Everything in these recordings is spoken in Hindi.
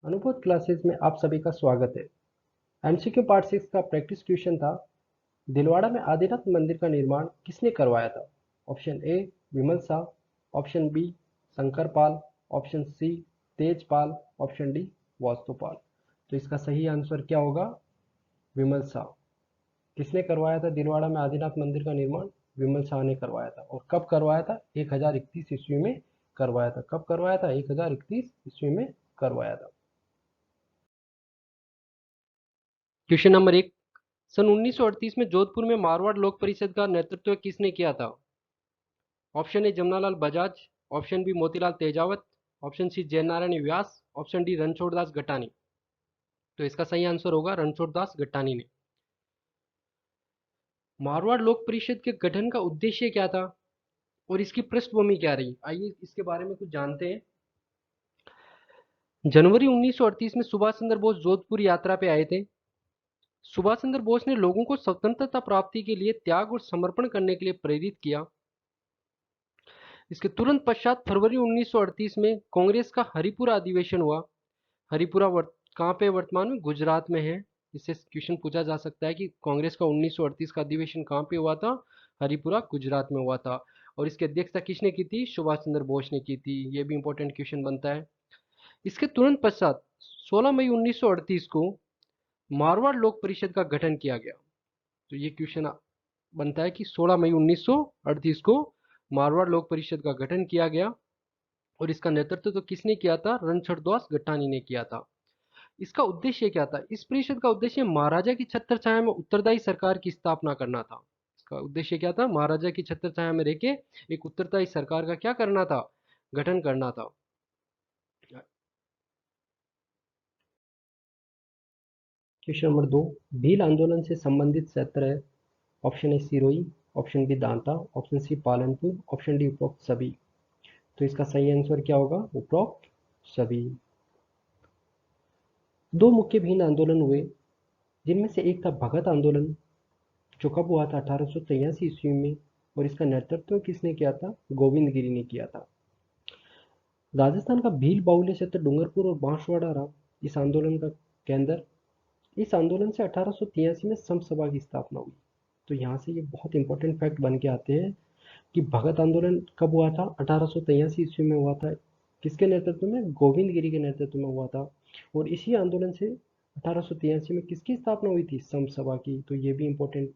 अनुभव क्लासेस में आप सभी का स्वागत है। एमसीक्यू पार्ट 6 का प्रैक्टिस क्वेश्चन था, दिलवाड़ा में आदिनाथ मंदिर का निर्माण किसने करवाया था? Option A Vimal Shah, option B Shankarpal, option C Tejpal, option D Vastupal. तो इसका सही आंसर क्या होगा? विमल शाह। किसने करवाया था दिलवाड़ा में आदिनाथ मंदिर का निर्माण? विमल शाह ने करवाया था। और कब करवाया था? 1031 ईस्वी में करवाया था। कब करवाया था? 1031 ईस्वी में करवाया था। क्वेश्चन नंबर 1, सन 1938 में जोधपुर में मारवाड़ लोक परिषद का नेतृत्व किसने किया था? Option A Jamnalal Bajaj, option B Motilal Tejawat, option C Jaynarayan Vyas, option D Ranchhod Das Gatani. तो इसका सही आंसर होगा रणछोड़ दास गटानी ने। मारवाड़ लोक परिषद के गठन का उद्देश्य क्या था और इसकी पृष्ठभूमि क्या रही? आइए इसके बारे में कुछ जानते हैं। जनवरी 1938 में सुभाष चंद्र बोस जोधपुर यात्रा पे आए थे। सुभाष चंद्र बोस ने लोगों को स्वतंत्रता प्राप्ति के लिए त्याग और समर्पण करने के लिए प्रेरित किया। इसके तुरंत पश्चात फरवरी 1938 में कांग्रेस का हरिपुरा अधिवेशन हुआ। हरिपुरा कहाँ पे वर्तमान में? गुजरात में है। इससे क्वेश्चन पूछा जा सकता है कि कांग्रेस का 1938 का अधिवेशन कहाँ पे हुआ था? हरिपुरा गुजरात में हुआ था। और इसकी अध्यक्षता किसने की थी? सुभाष चंद्र बोस ने की थी। ये भी इंपॉर्टेंट क्वेश्चन बनता है। इसके तुरंत पश्चात 16 मई 1938 को मारवाड़ लोक परिषद का गठन किया गया। तो ये क्वेश्चन बनता है कि 16 मई 1938 को मारवाड़ लोक परिषद का गठन किया गया और इसका नेतृत्व तो किसने किया था? रणछोड़ दास गटानी ने किया था। इसका उद्देश्य क्या था? इस परिषद का उद्देश्य महाराजा की छत्र छाया में उत्तरदायी सरकार की स्थापना करना था। इसका उद्देश्य क्या था? महाराजा की छत्र छाया में रह के एक उत्तरदायी सरकार का क्या करना था? गठन करना था। क्वेश्चन नंबर 2, भील आंदोलन से संबंधित क्षेत्र है। Option A Sirohi, option B Danta, option C Palanpur, option D उपरोक्त सभी। तो इसका सही आंसर क्या होगा? उपरोक्त सभी। दो मुख्य भील आंदोलन हुए, जिनमें से एक था भगत आंदोलन, जो कब हुआ था? 1883 ईस्वी में। और इसका नेतृत्व किसने किया था? गोविंद गिरी ने किया था। राजस्थान का भील बाहुल्य क्षेत्र डूंगरपुर और बांसवाड़ा रहा इस आंदोलन का केंद्र। इस आंदोलन से 1883 में सम सभा की स्थापना हुई। तो यहाँ से ये बहुत इंपॉर्टेंट फैक्ट बन के आते हैं कि भगत आंदोलन कब हुआ था? 1883 ईस्वी में हुआ था। किसके नेतृत्व में? गोविंद गिरी के नेतृत्व में हुआ था। और इसी आंदोलन से 1883 में किसकी स्थापना हुई थी? सम सभा की। तो ये भी इंपॉर्टेंट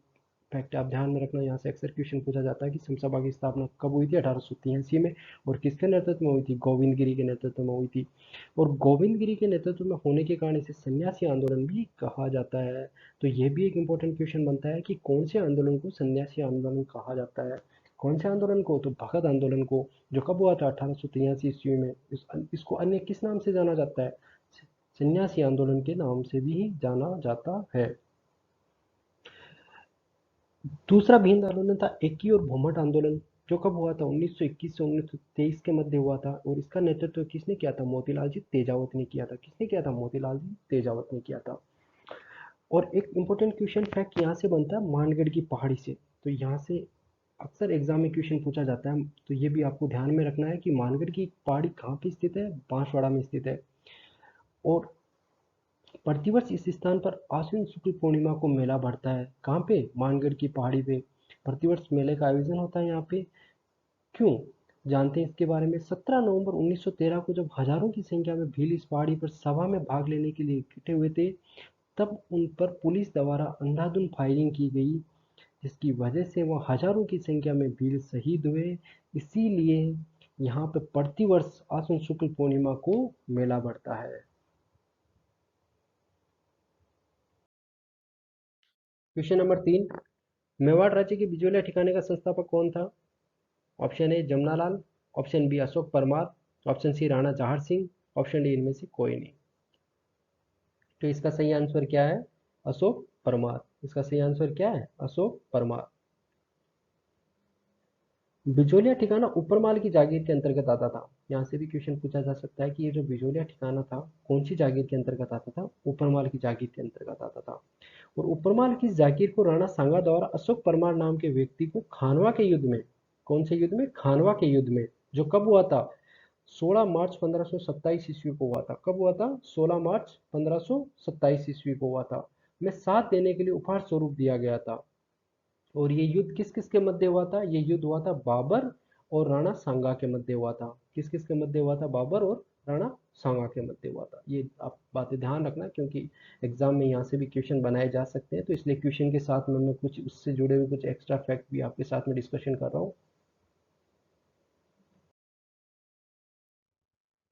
फैक्ट आप ध्यान में रखना। यहाँ से अक्सर क्वेश्चन पूछा जाता है कि सम सभा की स्थापना कब हुई थी? 1883 में। और किसके नेतृत्व में हुई थी? गोविंद गिरी के नेतृत्व में हुई थी। और गोविंद गिरी के नेतृत्व में होने के कारण इसे सन्यासी आंदोलन भी कहा जाता है। तो ये भी एक इंपॉर्टेंट क्वेश्चन बनता है कि कौन से आंदोलन को सन्यासी आंदोलन कहा जाता है? कौन से आंदोलन को? तो भगत आंदोलन को, जो कब हुआ था? 1883 ईस्वी में। इसको अन्य किस नाम से जाना जाता है? सन्यासी आंदोलन के नाम से भी जाना जाता है। दूसरा भील आंदोलन था एकी और भूमट आंदोलन, जो कब हुआ था? 1921 से 1923 के मध्य हुआ था। और इसका नेतृत्व किसने किया था? मोतीलाल जी तेजावत ने किया था। किसने किया था? मोतीलाल जी तेजावत ने किया था। और एक इंपॉर्टेंट क्वेश्चन फैक्ट यहाँ से बनता है मानगढ़ की पहाड़ी से। तो यहाँ से अक्सर एग्जाम में क्वेश्चन पूछा जाता है, तो ये भी आपको ध्यान में रखना है कि मानगढ़ की पहाड़ी कहाँ पे स्थित है? बांसवाड़ा में स्थित है। और प्रतिवर्ष इस स्थान पर आश्विन शुक्ल पूर्णिमा को मेला बढ़ता है। कहाँ पे? मानगढ़ की पहाड़ी पे प्रतिवर्ष मेले का आयोजन होता है यहाँ पे। क्यों? जानते हैं इसके बारे में। 17 नवंबर 1913 को जब हजारों की संख्या में भील इस पहाड़ी पर सभा में भाग लेने के लिए इकट्ठे हुए थे, तब उन पर पुलिस द्वारा अंधाधुंध फायरिंग की गई, जिसकी वजह से वह हजारों की संख्या में भील शहीद हुए। इसीलिए यहाँ पर प्रतिवर्ष आश्विन शुक्ल पूर्णिमा को मेला बढ़ता है। क्वेश्चन नंबर 3, मेवाड़ राज्य के बिजोलिया ठिकाने का संस्थापक कौन था? Option A Jamnalal, option B Ashok Parmar, option C Rana Jahar Singh, option D इनमें से कोई नहीं। तो इसका सही आंसर क्या है? अशोक परमार। इसका सही आंसर क्या है? अशोक परमार। बिजोलिया ठिकाना ऊपरमाल की जागीर के अंतर्गत आता था। यहाँ से भी क्वेश्चन पूछा जा सकता है कि ये जो बिजोलिया ठिकाना था, कौन सी जागीर के अंतर्गत आता था? ऊपरमाल की जागीर के अंतर्गत आता था। और ऊपरमाल की जागीर को राणा सांगा द्वारा अशोक परमार नाम के व्यक्ति को खानवा के युद्ध में, कौन से युद्ध में? खानवा के युद्ध में, जो कब हुआ था? 16 मार्च 1527 ईस्वी को हुआ था। कब हुआ था? 16 मार्च 1527 ईस्वी को हुआ था। में साथ देने के लिए उपहार स्वरूप दिया गया था। और ये युद्ध किस किस के मध्य हुआ था? ये युद्ध हुआ था बाबर और राणा सांगा के मध्य हुआ था। किस किस के मध्य हुआ था? बाबर और राणा सांगा के मध्य हुआ था। ये आप बातें ध्यान रखना, क्योंकि एग्जाम में यहाँ से भी क्वेश्चन बनाए जा सकते हैं, तो इसलिए क्वेश्चन के साथ में मैं कुछ उससे जुड़े हुए कुछ एक्स्ट्रा फैक्ट भी आपके साथ में डिस्कशन कर रहा हूँ।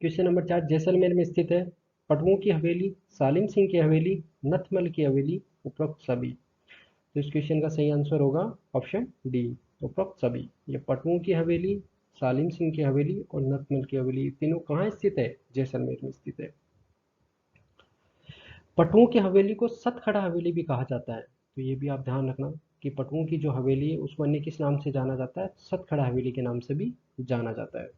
क्वेश्चन नंबर 4 जैसलमेर में स्थित है। पटवों की हवेली, सालिम सिंह की हवेली, नथमल की हवेली, उपरोक्त सभी। तो इस क्वेश्चन का सही आंसर होगा ऑप्शन डी, उपरोक्त सभी। ये पटवों की हवेली, सालिम सिंह की हवेली और नथमल की हवेली, तीनों कहाँ स्थित है? जैसलमेर में स्थित है। पटवों की हवेली को सतखड़ा हवेली भी कहा जाता है, तो ये भी आप ध्यान रखना कि पटवों की जो हवेली है उसको अन्य किस नाम से जाना जाता है? सतखड़ा हवेली के नाम से भी जाना जाता है।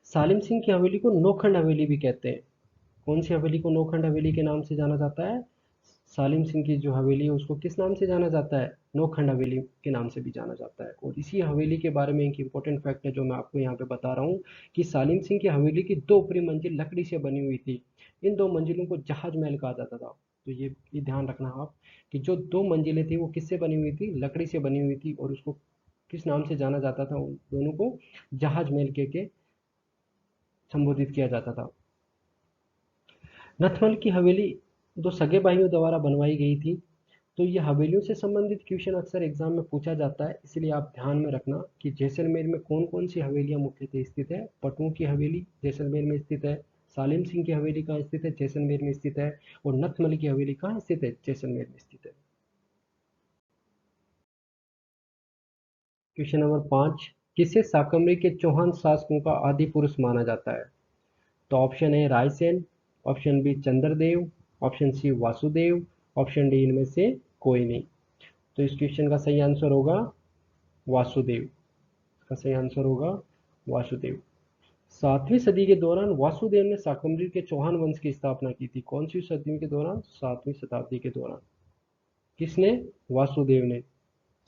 सालिम सिंह की हवेली को नौखंड हवेली भी कहते हैं। कौन सी हवेली को नौखंड हवेली के नाम से जाना जाता है? सालिम सिंह की जो हवेली है उसको किस नाम से जाना जाता है? नौखंड हवेली के नाम से भी जाना जाता है। और इसी हवेली के बारे में एक इंपॉर्टेंट फैक्ट है जो मैं आपको यहाँ पे बता रहा हूँ कि सालिम सिंह की हवेली की 2 ऊपरी मंजिल लकड़ी से बनी हुई थी। इन 2 मंजिलों को जहाज महल कहा जाता था। तो ये ध्यान रखना आप कि जो 2 मंजिलें थी वो किससे बनी हुई थी? लकड़ी से बनी हुई थी, और उसको किस नाम से जाना जाता था? उन दोनों को जहाज महल के संबोधित किया जाता था। नथमल की हवेली 2 सगे भाइयों द्वारा बनवाई गई थी। तो ये हवेलियों से संबंधित क्वेश्चन अक्सर एग्जाम में पूछा जाता है, इसलिए आप ध्यान में रखना कि जैसलमेर में कौन कौन सी हवेलियां मुख्यतः स्थित है। पटुओं की हवेली जैसलमेर में स्थित है, सालिम सिंह की हवेली कहाँ स्थित है? जैसलमेर में स्थित है। और नथमल की हवेली कहाँ स्थित है? जैसलमेर में स्थित है। क्वेश्चन नंबर 5 किसे शाकंभरी के चौहान शासकों का आदि पुरुष माना जाता है? तो option A Raisen, option B Chandradev, option C Vasudev, option D इनमें से कोई नहीं। तो इस क्वेश्चन का सही आंसर होगा वासुदेव। इसका सही आंसर होगा वासुदेव। 7वीं सदी के दौरान वासुदेव ने शाकंभरी के चौहान वंश की स्थापना की थी। कौन सी सदी के दौरान? 7वीं शताब्दी के दौरान। किसने? वासुदेव ने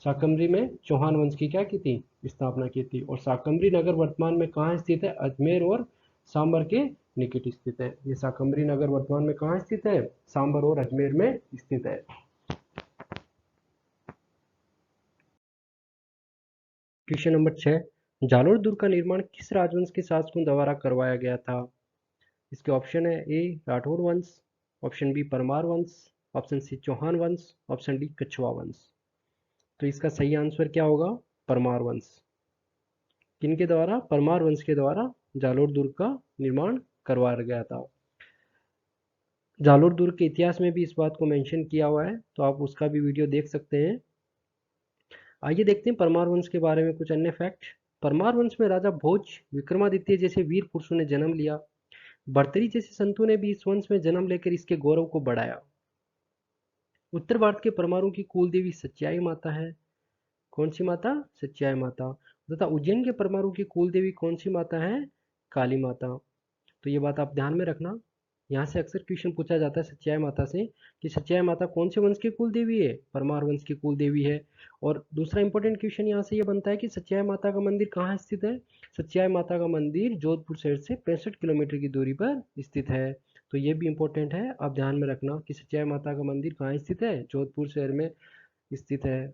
शाकंभरी में चौहान वंश की क्या की थी? स्थापना की थी। और शाकंभरी नगर वर्तमान में कहाँ स्थित है? अजमेर और सांबर के निकट स्थित है। ये शाकंभरी नगर वर्तमान में कहाँ स्थित है? सांबर और अजमेर में स्थित है। क्वेश्चन नंबर 6 जालोर दुर्ग का निर्माण किस राजवंश के शासकों द्वारा करवाया गया था? इसके ऑप्शन है ए राठौर वंश, ऑप्शन बी परमार वंश, ऑप्शन सी चौहान वंश, ऑप्शन डी कछुआ वंश। तो इसका सही आंसर क्या होगा? परमार वंश। किनके द्वारा? परमार वंश के द्वारा जालोर दुर्ग का निर्माण करवाया गया था। जालोर दुर्ग के इतिहास में भी इस बात को मेंशन किया हुआ है, तो आप उसका भी वीडियो देख सकते हैं। आइए देखते हैं परमार वंश के बारे में कुछ अन्य फैक्ट। परमार वंश में राजा भोज, विक्रमादित्य जैसे वीर पुरुषों ने जन्म लिया। भर्तृहरि जैसे संतों ने भी इस वंश में जन्म लेकर इसके गौरव को बढ़ाया। उत्तर भारत के परमारों की कुल देवी सच्चाई माता है। कौन सी माता? सच्चाई माता। तथा उज्जैन के परमारों की कुल देवी कौन सी माता है? काली माता। तो ये बात आप ध्यान में रखना। यहाँ से अक्सर क्वेश्चन पूछा जाता है सच्चाई माता से कि सच्चाई माता कौन से वंश की कुल देवी है? परमार वंश की कुल देवी है। और दूसरा इंपॉर्टेंट क्वेश्चन यहाँ से ये बनता है कि सच्चाई माता का मंदिर कहाँ स्थित है? सच्चाई माता का मंदिर जोधपुर शहर से 65 किलोमीटर की दूरी पर स्थित है। तो ये भी इंपॉर्टेंट है, आप ध्यान में रखना कि सच्चाई माता का मंदिर कहाँ स्थित है? जोधपुर शहर में स्थित है।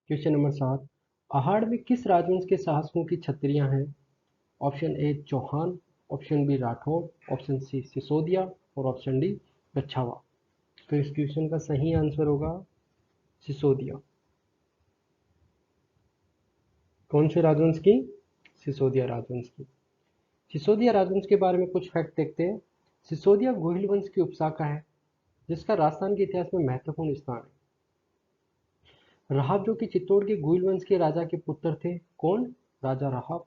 क्वेश्चन नंबर 7 पहाड़ में किस राजवंश के शासकों की छत्रियां हैं? Option A Chauhan, option B Rathore, option C Sisodia और ऑप्शन डी कछावा। तो इस क्वेश्चन का सही आंसर होगा सिसोदिया। कौन से राजवंश की? सिसोदिया राजवंश की। सिसोदिया राजवंश के बारे में कुछ फैक्ट देखते हैं। सिसोदिया गोहिल वंश की उपशाखा है जिसका राजस्थान के इतिहास में महत्वपूर्ण स्थान है। राहब जो कि चित्तौड़ के गोहिल वंश के राजा के पुत्र थे। कौन? राजा राहब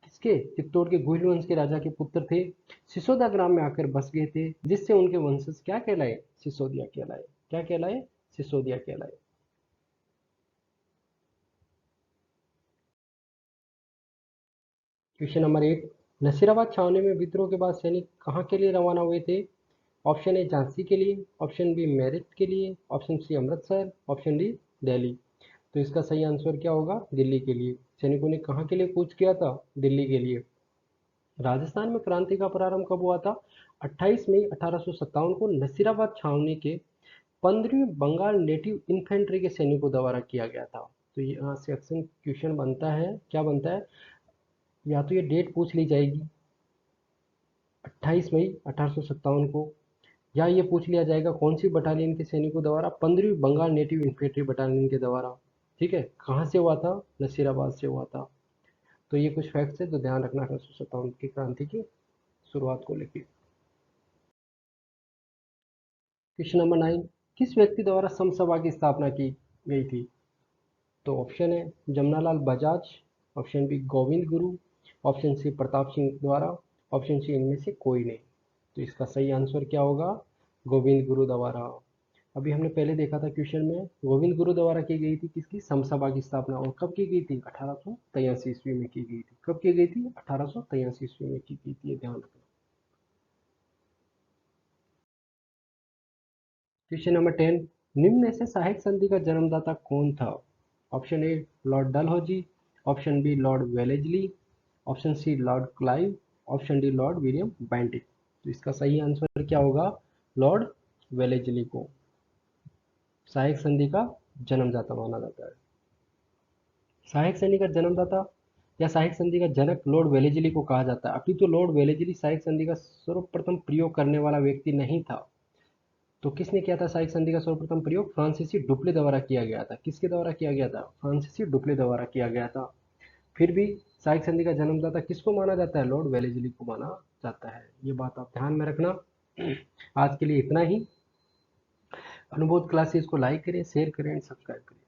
किसके? चित्तौड़ के गोहिल वंश के राजा के पुत्र थे। सिसोदा ग्राम में आकर बस गए थे, जिससे उनके वंशज क्या कहलाए? सिसोदिया कहलाए। क्या कहलाए? सिसोदिया कहलाए। क्वेश्चन नंबर 8 नसीराबाद छावनी में विद्रोह के बाद सैनिक कहाँ के लिए रवाना हुए थे? ऑप्शन ए झांसी के लिए, ऑप्शन बी मेरठ के लिए, option C Amritsar, option D Delhi. तो इसका सही आंसर क्या होगा? दिल्ली के लिए। सैनिकों ने कहाँ के लिए कूच किया था? दिल्ली के लिए। राजस्थान में क्रांति का प्रारंभ कब हुआ था? 28 मई 1857 को नसीराबाद छावनी के 15वीं बंगाल नेटिव इन्फेंट्री के सैनिकों द्वारा किया गया था। तो यहाँ से अक्सर क्वेश्चन बनता है, क्या बनता है, या तो ये डेट पूछ ली जाएगी 28 मई 1857 को, या ये पूछ लिया जाएगा कौन सी बटालियन के सैनिकों द्वारा? 15वीं बंगाल नेटिव इन्फेंट्री बटालियन के द्वारा। ठीक है, कहाँ से हुआ था? नसीराबाद से हुआ था। तो ये कुछ फैक्ट्स है तो ध्यान रखना 1857 की क्रांति की शुरुआत को लेकर। क्वेश्चन नंबर 9, किस व्यक्ति द्वारा समसभा की स्थापना की गई थी? तो ऑप्शन है Jamnalal Bajaj, option B Govind Guru, option C Pratap Singh द्वारा, ऑप्शन सी इनमें से कोई नहीं। तो इसका सही आंसर क्या होगा? गोविंद गुरु द्वारा। अभी हमने पहले देखा था क्वेश्चन में, गोविंद गुरु द्वारा की गई थी किसकी? समसभा की स्थापना। और कब की गई थी? 1883 ईस्वी में की गई थी। कब की गई थी? 1883 ईस्वी में की गई थी, ये ध्यान रखना। क्वेश्चन नंबर 10, निम्न में से सहायक संधि का जन्मदाता कौन था? Option A Lord Dalhousie, option B Lord Wellesley, option C Lord Clive, option D Lord William Bentinck. तो इसका सही आंसर क्या होगा? लॉर्ड वेलेजली को सहायक संधि का जन्मदाता माना जाता है। सहायक संधि का जन्मदाता या सहायक संधि का जनक लॉर्ड वेलेजली को कहा जाता है। अभी तो लॉर्ड वेलेजली सहायक संधि का सर्वप्रथम प्रयोग करने वाला व्यक्ति नहीं था। तो किसने किया था सहायक संधि का सर्वप्रथम प्रयोग? फ्रांसीसी डुप्ले द्वारा किया गया था। किसके द्वारा किया गया था? फ्रांसीसी डुप्ले द्वारा किया गया था। फिर भी सहायक संधि का जन्मदाता किसको माना जाता है? लॉर्ड वेलेजली को माना जाता है। ये बात आप ध्यान में रखना। आज के लिए इतना ही। अनुभव क्लासेस को लाइक करें, शेयर करें, सब्सक्राइब करें।